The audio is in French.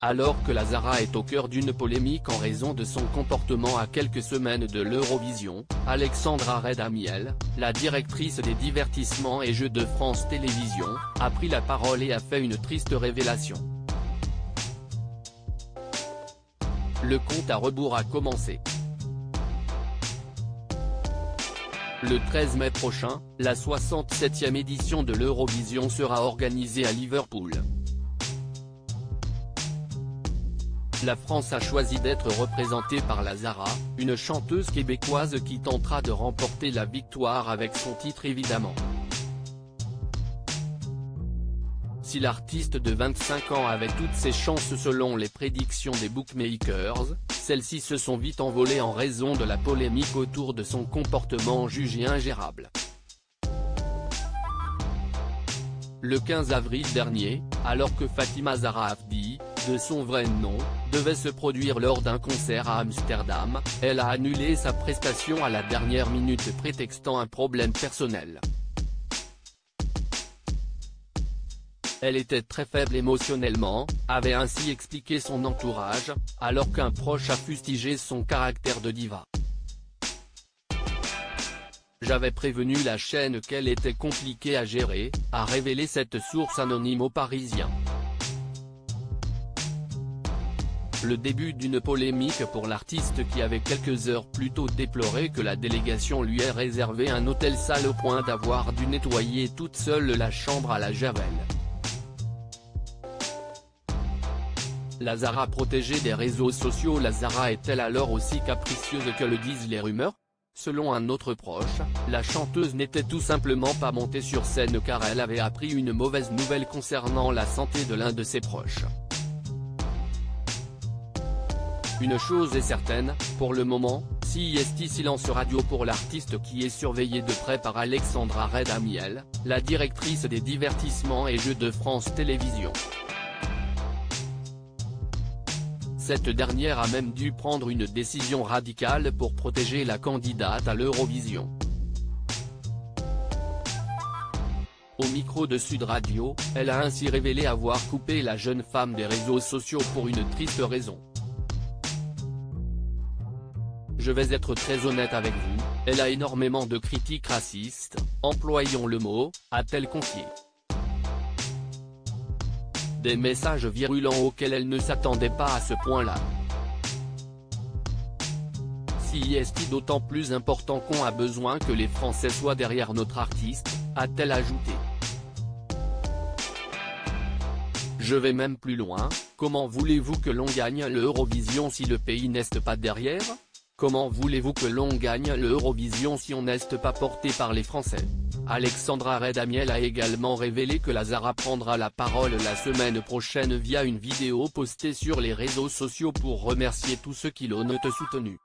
Alors que la Zara est au cœur d'une polémique en raison de son comportement à quelques semaines de l'Eurovision, Alexandra Redamiel, la directrice des divertissements et jeux de France Télévisions, a pris la parole et a fait une triste révélation. Le compte à rebours a commencé. Le 13 mai prochain, la 67e édition de l'Eurovision sera organisée à Liverpool. La France a choisi d'être représentée par la Zara, une chanteuse québécoise qui tentera de remporter la victoire avec son titre évidemment. Si l'artiste de 25 ans avait toutes ses chances selon les prédictions des bookmakers, celles-ci se sont vite envolées en raison de la polémique autour de son comportement jugé ingérable. Le 15 avril dernier, alors que Fatima Zahra Afdi, de son vrai nom, devait se produire lors d'un concert à Amsterdam, elle a annulé sa prestation à la dernière minute prétextant un problème personnel. Elle était très faible émotionnellement, avait ainsi expliqué son entourage, alors qu'un proche a fustigé son caractère de diva. J'avais prévenu la chaîne qu'elle était compliquée à gérer, a révélé cette source anonyme aux Parisiens. Le début d'une polémique pour l'artiste qui avait quelques heures plus tôt déploré que la délégation lui ait réservé un hôtel sale au point d'avoir dû nettoyer toute seule la chambre à la javel. La Zara protégée des réseaux sociaux. La Zara est-elle alors aussi capricieuse que le disent les rumeurs? Selon un autre proche, la chanteuse n'était tout simplement pas montée sur scène car elle avait appris une mauvaise nouvelle concernant la santé de l'un de ses proches. Une chose est certaine, pour le moment, CIST silence radio pour l'artiste qui est surveillée de près par Alexandra Redamiel, la directrice des divertissements et jeux de France Télévisions. Cette dernière a même dû prendre une décision radicale pour protéger la candidate à l'Eurovision. Au micro de Sud Radio, elle a ainsi révélé avoir coupé la jeune femme des réseaux sociaux pour une triste raison. Je vais être très honnête avec vous, elle a énormément de critiques racistes, employons le mot, a-t-elle confié. Des messages virulents auxquels elle ne s'attendait pas à ce point-là. CIST d'autant plus important qu'on a besoin que les Français soient derrière notre artiste, a-t-elle ajouté. Je vais même plus loin, comment voulez-vous que l'on gagne l'Eurovision si le pays n'est pas derrière? Comment voulez-vous que l'on gagne l'Eurovision si on n'est pas porté par les Français? Alexandra Redamiel a également révélé que la Zara prendra la parole la semaine prochaine via une vidéo postée sur les réseaux sociaux pour remercier tous ceux qui l'ont soutenu.